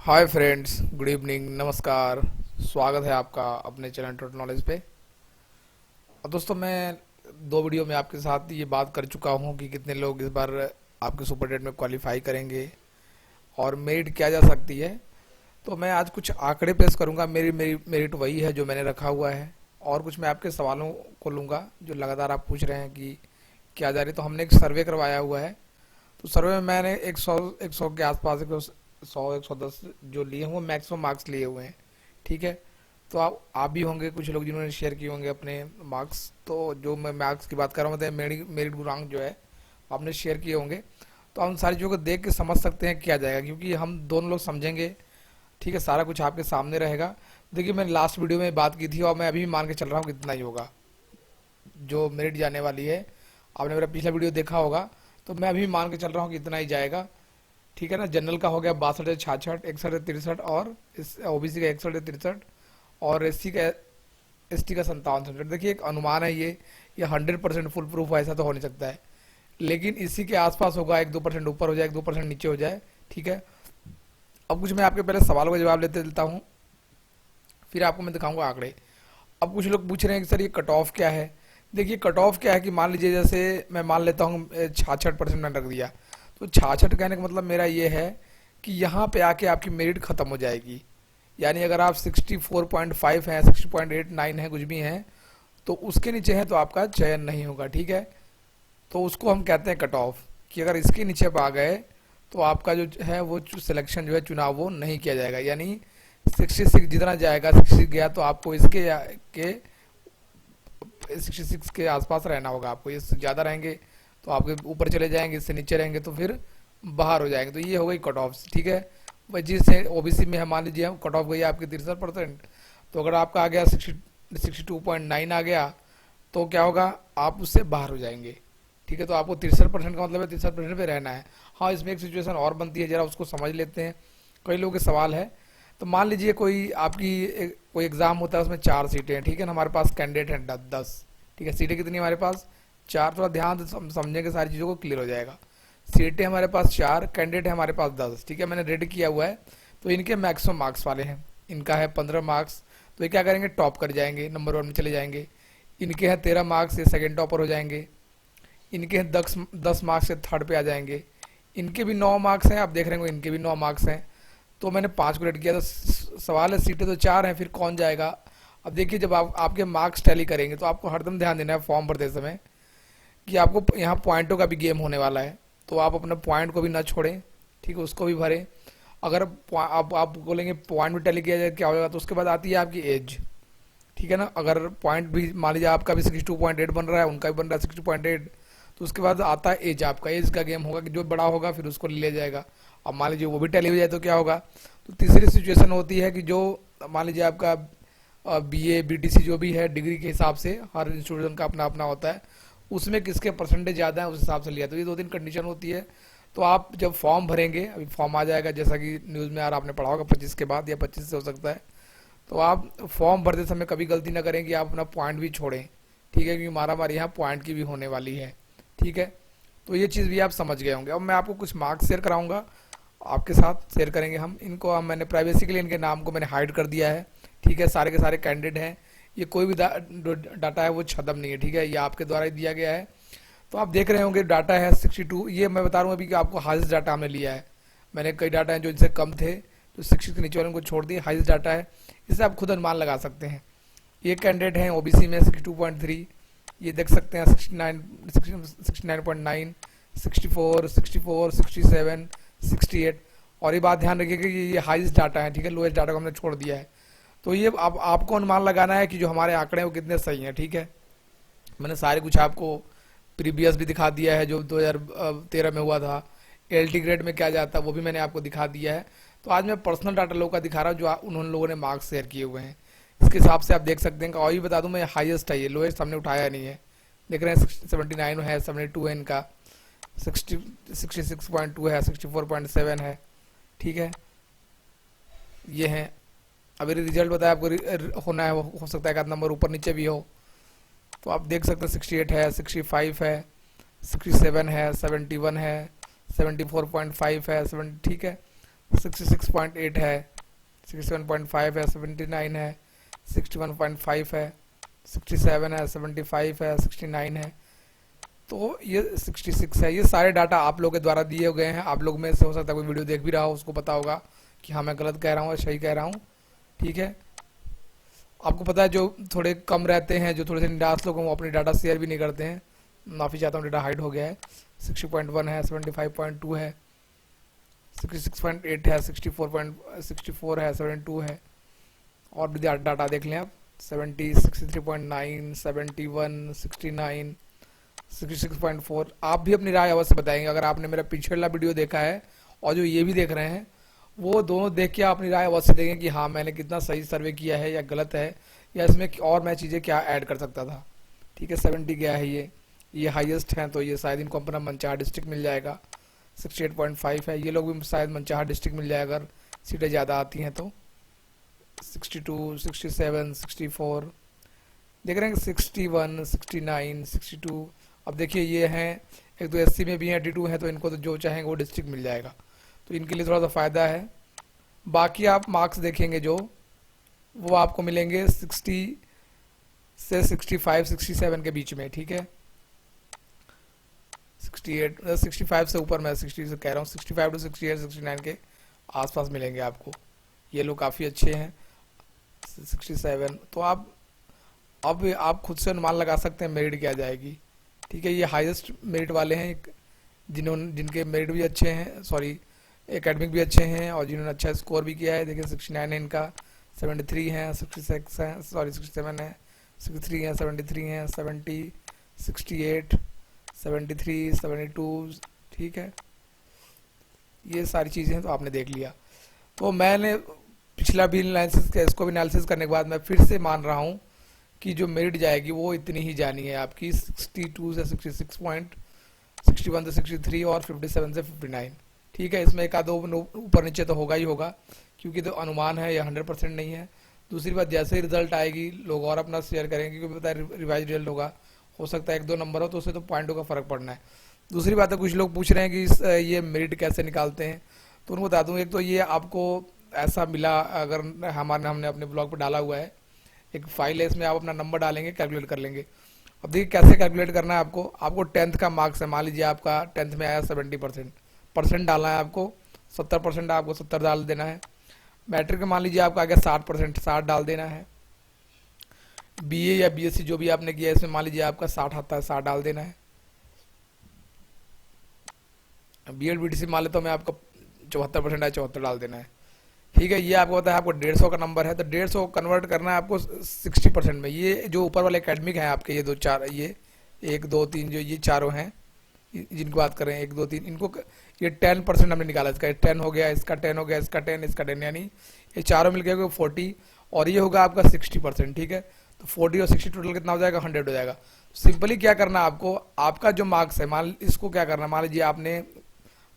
Hi friends, good evening, नमस्कार। स्वागत है आपका अपने चैनल टोटल नॉलेज पे। और दोस्तों, मैं दो वीडियो में आपके साथ ये बात कर चुका हूँ कि कितने लोग इस बार आपके सुपर टेट में क्वालिफाई करेंगे और मेरिट क्या जा सकती है। तो मैं आज कुछ आंकड़े पेश करूँगा। मेरी मेरी मेरिट वही है जो मैंने रखा हुआ है, और कुछ मैं आपके सवालों को लूँगा जो लगातार आप पूछ रहे हैं कि क्या जा रही। तो हमने एक सर्वे करवाया हुआ है। तो सर्वे में मैंने 100 के आसपास 110 जो लिए हुए मैक्सिमम मार्क्स लिए हुए हैं। ठीक है। तो आप भी होंगे कुछ लोग जिन्होंने शेयर किए होंगे अपने मार्क्स। तो जो मैं मार्क्स की बात कर रहा हूँ, मतलब मेरिट गुणांक जो है आपने शेयर किए होंगे। तो हम सारी चीज़ों को देख के समझ सकते हैं क्या जाएगा, क्योंकि हम दोनों लोग समझेंगे। ठीक है, सारा कुछ आपके सामने रहेगा। देखिए, मैंने लास्ट वीडियो में बात की थी और मैं अभी भी मान के चल रहा हूँ कि इतना ही होगा जो मेरिट जाने वाली है। आपने मेरा पिछला वीडियो देखा होगा, तो मैं अभी भी मान के चल रहा हूँ कि इतना ही जाएगा। ठीक है ना। जनरल का हो गया 62 से 66, 61 से 63, और इस ओबीसी का 61 से 63, और एसटी का 57 से 67। देखिए, एक अनुमान है ये 100% फुल प्रूफ ऐसा तो हो नहीं सकता है, लेकिन इसी के आसपास होगा। 1-2% ऊपर हो जाए, 1-2% नीचे हो जाए। ठीक है। अब कुछ मैं आपके पहले सवालों का जवाब लेते देता हूँ, फिर आपको मैं दिखाऊंगा आंकड़े। अब कुछ लोग पूछ रहे हैं कि सर ये कट ऑफ क्या है। देखिए, कट ऑफ क्या है कि मान लीजिए, जैसे मैं मान लेता हूँ 66% मैंने रख दिया। तो 66 कहने का मतलब मेरा ये है कि यहाँ पे आके आपकी मेरिट खत्म हो जाएगी। यानी अगर आप 64.5 हैं, 60.89 है, कुछ भी हैं, तो उसके नीचे हैं तो आपका चयन नहीं होगा। ठीक है। तो उसको हम कहते हैं कट ऑफ, कि अगर इसके नीचे आप आ गए तो आपका जो है वो सिलेक्शन जो है, चुनाव, वो नहीं किया जाएगा। यानी 66 जितना जाएगा, 66 गया तो आपको इसके के 66 के आसपास रहना होगा। आपको इससे ज़्यादा रहेंगे तो आपके ऊपर चले जाएंगे, इससे नीचे रहेंगे तो फिर बाहर हो जाएंगे। तो ये हो गई कट ऑफ। ठीक है। भाई, जिससे ओबीसी में है, मान लीजिए हम कट ऑफ गई आपकी 63%, तो अगर आपका आ गया 62.9 आ गया, तो क्या होगा, आप उससे बाहर हो जाएंगे। ठीक है। तो आपको 63% का मतलब है 63% पे रहना है। हाँ, इसमें एक सिचुएशन और बनती है, जरा उसको समझ लेते हैं। कई लोगों के सवाल है। तो मान लीजिए कोई आपकी कोई एग्ज़ाम होता है, उसमें 4 सीटें हैं। ठीक है ना। हमारे पास कैंडिडेट हैं 10। ठीक है। सीटें कितनी हमारे पास? 4। थोड़ा ध्यान से समझेंगे, सारी चीज़ों को क्लियर हो जाएगा। सीटें हमारे पास 4, कैंडिडेट है हमारे पास 10। ठीक है। मैंने रेड किया हुआ है। तो इनके मैक्सिमम मार्क्स वाले हैं। इनका है 15 मार्क्स, तो ये क्या करेंगे, टॉप कर जाएंगे, नंबर 1 में चले जाएंगे। इनके हैं 13 मार्क्स, ये सेकेंड टॉपर हो जाएंगे। इनके हैं 10 मार्क्स से थर्ड पे आ जाएंगे। इनके भी 9 मार्क्स हैं, आप देख रहे होंगे इनके भी 9 मार्क्स हैं। तो मैंने 5 को रेड किया। तो सवाल है, सीटें तो 4 हैं, फिर कौन जाएगा। अब देखिए, जब आपके मार्क्स टैली करेंगे तो आपको हरदम ध्यान देना है फॉर्म भरते समय कि आपको यहाँ पॉइंटों का भी गेम होने वाला है। तो आप अपने पॉइंट को भी ना छोड़ें। ठीक है, उसको भी भरें। अगर आप बोलेंगे पॉइंट भी टैली किया जाए क्या हो जाएगा, तो उसके बाद आती है आपकी एज। ठीक है ना। अगर पॉइंट भी मान लीजिए आपका भी 62.8 बन रहा है, उनका भी बन रहा है 60.8, तो उसके बाद आता है एज। आपका एज का गेम होगा कि जो बड़ा होगा फिर उसको ले लिया जाएगा। अब मान लीजिए वो भी टैली हो जाए तो क्या होगा। तो तीसरी सिचुएशन होती है कि जो मान लीजिए आपका बीए बीटीसी जो भी है, डिग्री के हिसाब से हर इंस्टीट्यूशन का अपना अपना होता है, उसमें किसके परसेंटेज ज़्यादा है उस हिसाब से लिया। तो ये 2-3 कंडीशन होती है। तो आप जब फॉर्म भरेंगे, अभी फॉर्म आ जाएगा, जैसा कि न्यूज़ में यार आपने पढ़ा होगा 25 के बाद या 25 से हो सकता है। तो आप फॉर्म भरते समय कभी गलती ना करें कि आप अपना पॉइंट भी छोड़ें। ठीक है, क्योंकि मारामारी यहाँ पॉइंट की भी होने वाली है। ठीक है। तो ये चीज़ भी आप समझ गए होंगे। अब मैं आपको कुछ मार्क्स शेयर कराऊंगा, आपके साथ शेयर करेंगे हम इनको। हम मैंने प्राइवेसी के लिए इनके नाम को मैंने हाइड कर दिया है। ठीक है। सारे के सारे कैंडिडेट हैं। ये कोई भी डाटा है वो छदम नहीं है। ठीक है, ये आपके द्वारा ही दिया गया है। तो आप देख रहे होंगे डाटा है 62। ये मैं बता रहा हूँ अभी कि आपको हाईएस्ट डाटा हमने लिया है। मैंने कई डाटा हैं जो इनसे कम थे, तो 60 के नीचे वाले को छोड़ दिए। हाईएस्ट डाटा है, इससे आप खुद अनुमान लगा सकते हैं। ये कैंडिडेट हैं ओबीसी में 62.3, ये देख सकते हैं 69, 69.9, 64, 64, 67, 68। और ये बात ध्यान रखिए कि ये हाईएस्ट डाटा है। ठीक है, लोएस्ट डाटा को हमने छोड़ दिया है। तो ये अब आपको अनुमान लगाना है कि जो हमारे आंकड़े हैं वो कितने सही हैं। ठीक है। मैंने सारे कुछ आपको प्रीवियस भी दिखा दिया है, जो 2013 में हुआ था। एलटी ग्रेड में क्या जाता है वो भी मैंने आपको दिखा दिया है। तो आज मैं पर्सनल डाटा लोगों का दिखा रहा हूँ जो उन्होंने लोगों ने मार्क्स शेयर किए हुए हैं। इसके हिसाब से आप देख सकते हैं। और भी बता दूं, मैं हाईएस्ट है, ये लोएस्ट हमने उठाया नहीं है। देख रहे हैं 79 है, 72 है इनका, 66.2 है, 64.7 है। ठीक है, ये है। अभी रिजल्ट बताया आपको होना है, हो सकता है एक आध नंबर ऊपर नीचे भी हो। तो आप देख सकते हैं 68 है, 65 है, 67 है, 71 है, 74.5 है, 7। ठीक है। 66.8 है, 67.5 है, 79 है, 61.5 है, 67 है, 75 है, 69 है, तो ये 66 है। ये सारे डाटा आप लोगों के द्वारा दिए गए हैं। आप लोग में से हो सकता है कोई वीडियो देख भी रहा हो, उसको पता होगा कि हाँ मैं गलत कह रहा हूँ या सही कह रहा हूँ। ठीक है, आपको पता है जो थोड़े कम रहते हैं, जो थोड़े से निराश लोग हैं, वो अपनी डाटा शेयर भी नहीं करते हैं। माफ़ी चाहता हूँ, डाटा हाइड हो गया है। 60.1 है, 75.2 है, 66.8 है, 64 है, 72 है, और भी डाटा देख लें आप। 70, 63.9, 71, 69, 66.4। आप भी अपनी राय अवश्य बताएंगे। अगर आपने मेरा पिछला वीडियो देखा है और जो ये भी देख रहे हैं, वो दोनों देख के अपनी राय अवश्य देंगे कि हाँ मैंने कितना सही सर्वे किया है या गलत है, या इसमें और मैं चीज़ें क्या ऐड कर सकता था। ठीक है, 70 गया है, ये हाईएस्ट है, तो ये शायद इनको अपना मनचाहा डिस्ट्रिक्ट मिल जाएगा। 68.5 है, ये लोग भी शायद मनचाहा डिस्ट्रिक्ट मिल जाएगा अगर सीटें ज़्यादा आती हैं तो। 62, 67, 64 देख रहे हैं, 61, 69, 62। अब देखिए ये हैं, एक तो एससी में भी हैं, D2 हैं, तो इनको तो जो चाहेंगे वो डिस्ट्रिक्ट मिल जाएगा, तो इनके लिए थोड़ा सा फ़ायदा है। बाकी आप मार्क्स देखेंगे जो, वो आपको मिलेंगे 60 से 65, 67 के बीच में। ठीक है, 68, 65 से ऊपर, मैं 60 से कह रहा हूँ, 65 टू 68, 69 के आसपास मिलेंगे आपको। ये लोग काफ़ी अच्छे हैं। 67, तो आप अब आप खुद से अनुमान लगा सकते हैं मेरिट क्या जाएगी। ठीक है, ये हाईएस्ट मेरिट वाले हैं, जिनके मेरिट भी अच्छे हैं, सॉरी एकेडमिक भी अच्छे हैं, और जिन्होंने अच्छा स्कोर भी किया है। देखिए 69 है इनका, 73 है, 66 है, सॉरी 67 है, 63 है, 73 है, 70, 68, 73, 72। ठीक है, ये सारी चीज़ें हैं, तो आपने देख लिया। तो मैंने पिछला भी एनालिसिस, इसको भी एनालिसिस करने के बाद मैं फिर से मान रहा हूँ कि जो मेरिट जाएगी वो इतनी ही जानी है आपकी, 62 से 66 पॉइंट, 61 से 63 और 57 से 59। ठीक है, इसमें एक आध ऊपर नीचे तो होगा ही होगा, क्योंकि तो अनुमान है, या 100% नहीं है। दूसरी बात, जैसे ही रिजल्ट आएगी लोग और अपना शेयर करेंगे, क्योंकि पता है रिवाइज रिजल्ट होगा, हो सकता है 1-2 नंबर हो, तो उससे तो पॉइंटों का फ़र्क पड़ना है। दूसरी बात है, कुछ लोग पूछ रहे हैं कि ये मेरिट कैसे निकालते हैं, तो उनको बता दूँ, एक तो ये आपको ऐसा मिला, अगर हमने अपने ब्लॉग पर डाला हुआ है, एक फाइल है, इसमें आप अपना नंबर डालेंगे, कैलकुलेट कर लेंगे। अब देखिए कैसे कैलकुलेट करना है आपको। आपको 10th का मार्क्स है, मान लीजिए आपका 10th में आया 70%, परसेंट डालना है आपको। 70% आपको 70 डाल देना है। मैट्रिक में मान लीजिए आपका आ गया 60%, 60 डाल देना है। बीए या बीएससी जो भी आपने किया है, इसमें मान लीजिए आपका 60 आता है, 60 डाल देना है। बीएड बीटीसी मान लेता हूँ मैं, आपका 74% है, 74 डाल देना है। ठीक है, ये आपको पता है, आपको 150 का नंबर है, तो 150 को कन्वर्ट करना है आपको 60% में। ये जो ऊपर वाले एकेडमिक हैं आपके, ये 2-4, ये 1-2-3 जो ये चारों हैं, जिनको बात करें 1-2-3, इनको ये 10% हमने निकाला। इसका 10 हो गया, इसका 10 हो गया, इसका 10, इसका 10, यानी ये चारों मिल गए 40, और ये होगा आपका 60%। ठीक है, तो 40 और 60 टोटल कितना हो जाएगा, 100 हो जाएगा। सिंपली क्या करना है आपको, आपका जो मार्क्स है, मान इसको क्या करना, मान लीजिए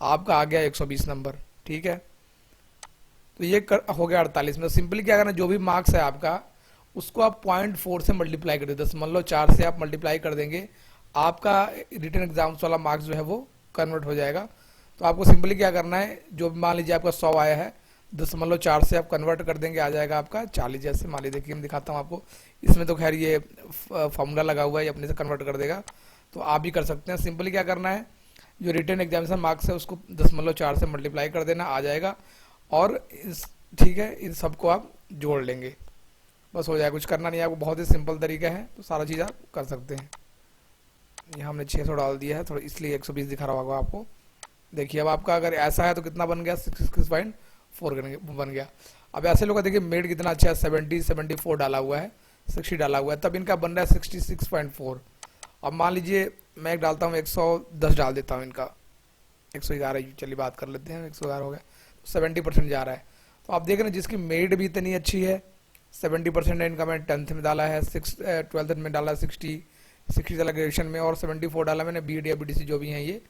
आपका आ गया 120 नंबर। ठीक है, तो ये हो गया 48 में। सिंपली क्या करना, जो भी मार्क्स है आपका, उसको आप 0.4 से मल्टीप्लाई कर दे, 10 से आप मल्टीप्लाई कर देंगे, आपका रिटन एग्जाम्स वाला मार्क्स जो है वो कन्वर्ट हो जाएगा। तो आपको सिंपली क्या करना है, जो मान लीजिए आपका 100 आया है, 10.4 से आप कन्वर्ट कर देंगे, आ जाएगा आपका 40। जैसे मान लीजिए, देखिए मैं दिखाता हूँ आपको, इसमें तो खैर ये फॉर्मूला लगा हुआ है, अपने से कन्वर्ट कर देगा, तो आप भी कर सकते हैं। सिंपली क्या करना है, जो रिटन एग्जामिनेशन मार्क्स है उसको 10.4 से मल्टीप्लाई कर देना, आ जाएगा, और ठीक है, इन सबको आप जोड़ लेंगे, बस हो जाएगा। कुछ करना नहीं है आपको, बहुत ही सिंपल तरीका है, तो सारा चीज़ आप कर सकते हैं। यहाँ हमने 600 डाल दिया है, थोड़ा इसलिए 120 दिखा रहा होगा आपको। देखिए अब आपका अगर ऐसा है तो कितना बन गया, 66.4 बन गया। अब ऐसे लोग का देखिए मेरिट कितना अच्छा है, 70, 74 डाला हुआ है, 60 डाला हुआ है, तब इनका बन रहा है 66.4। अब मान लीजिए मैं एक डालता हूँ, 110 डाल देता हूँ इनका, 111, चलिए बात कर लेते हैं, 111 हो गया, 70% जा रहा है। तो आप देख रहे हैं जिसकी मेरिट भी इतनी अच्छी है, 70% है इनका, मैं 10th में डाला है, 12th में डाला 60 डाला ग्रेजुएशन में, और 74 डाला मैंने बीएड या बीटीसी जो भी हैं ये,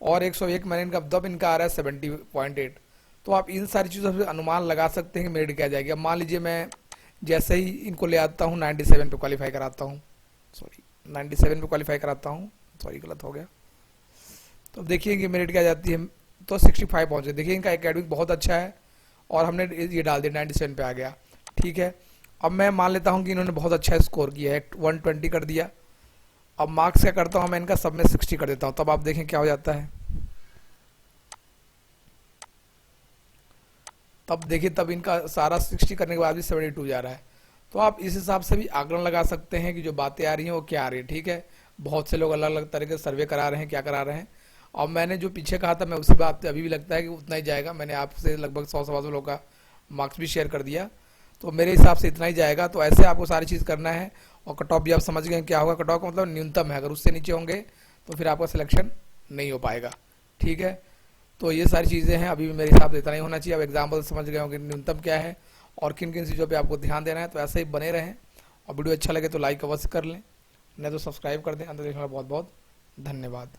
और 101 मैंने इनका, दब इनका आ रहा है 70.8। तो आप इन सारी चीज़ों से अनुमान लगा सकते हैं कि मेरिट क्या जाएगी। अब मान लीजिए मैं जैसे ही इनको ले आता हूँ 97 पे क्वालिफाई कराता हूँ, सॉरी 97 पे क्वालिफाई कराता हूँ, सॉरी गलत हो गया। तो अब देखिए कि मेरिट क्या जाती है, तो 65 पहुंच गए। देखिए इनका एकेडमिक बहुत अच्छा है और हमने ये डाल दिया 97 पे आ गया। ठीक है, अब मैं मान लेता हूँ कि इन्होंने बहुत अच्छा स्कोर किया है, 120 कर दिया। अब मार्क्स क्या करता हूँ, मैं इनका सब में 60 कर देता हूँ, तब आप देखें क्या हो जाता है। तब देखिए, तब इनका सारा 60 करने के बाद भी 72 जा रहा है। तो आप इस हिसाब से भी आकलन लगा सकते हैं कि जो बातें आ रही हैं वो क्या आ रही है। ठीक है, बहुत से लोग अलग अलग तरह के सर्वे करा रहे हैं, क्या करा रहे हैं। और मैंने जो पीछे कहा था, मैं उसी बात पे अभी भी लगता है कि उतना ही जाएगा। मैंने आपसे लगभग 100 सवा 100 लोगों का मार्क्स भी शेयर कर दिया, तो मेरे हिसाब से इतना ही जाएगा। तो ऐसे आपको सारी चीज़ करना है। और कट ऑफ भी आप समझ गए क्या होगा। कट ऑफ का मतलब न्यूनतम है, अगर उससे नीचे होंगे तो फिर आपका सिलेक्शन नहीं हो पाएगा। ठीक है, तो ये सारी चीज़ें हैं। अभी भी मेरे हिसाब से इतना ही होना चाहिए। अब एग्जाम्पल समझ गए होंगे न्यूनतम क्या है और किन किन चीज़ों पे आपको ध्यान देना है। तो ऐसे ही बने रहें, और वीडियो अच्छा लगे तो लाइक अवश्य कर लें, नहीं तो सब्सक्राइब कर दें। अंदर देखने का बहुत बहुत धन्यवाद।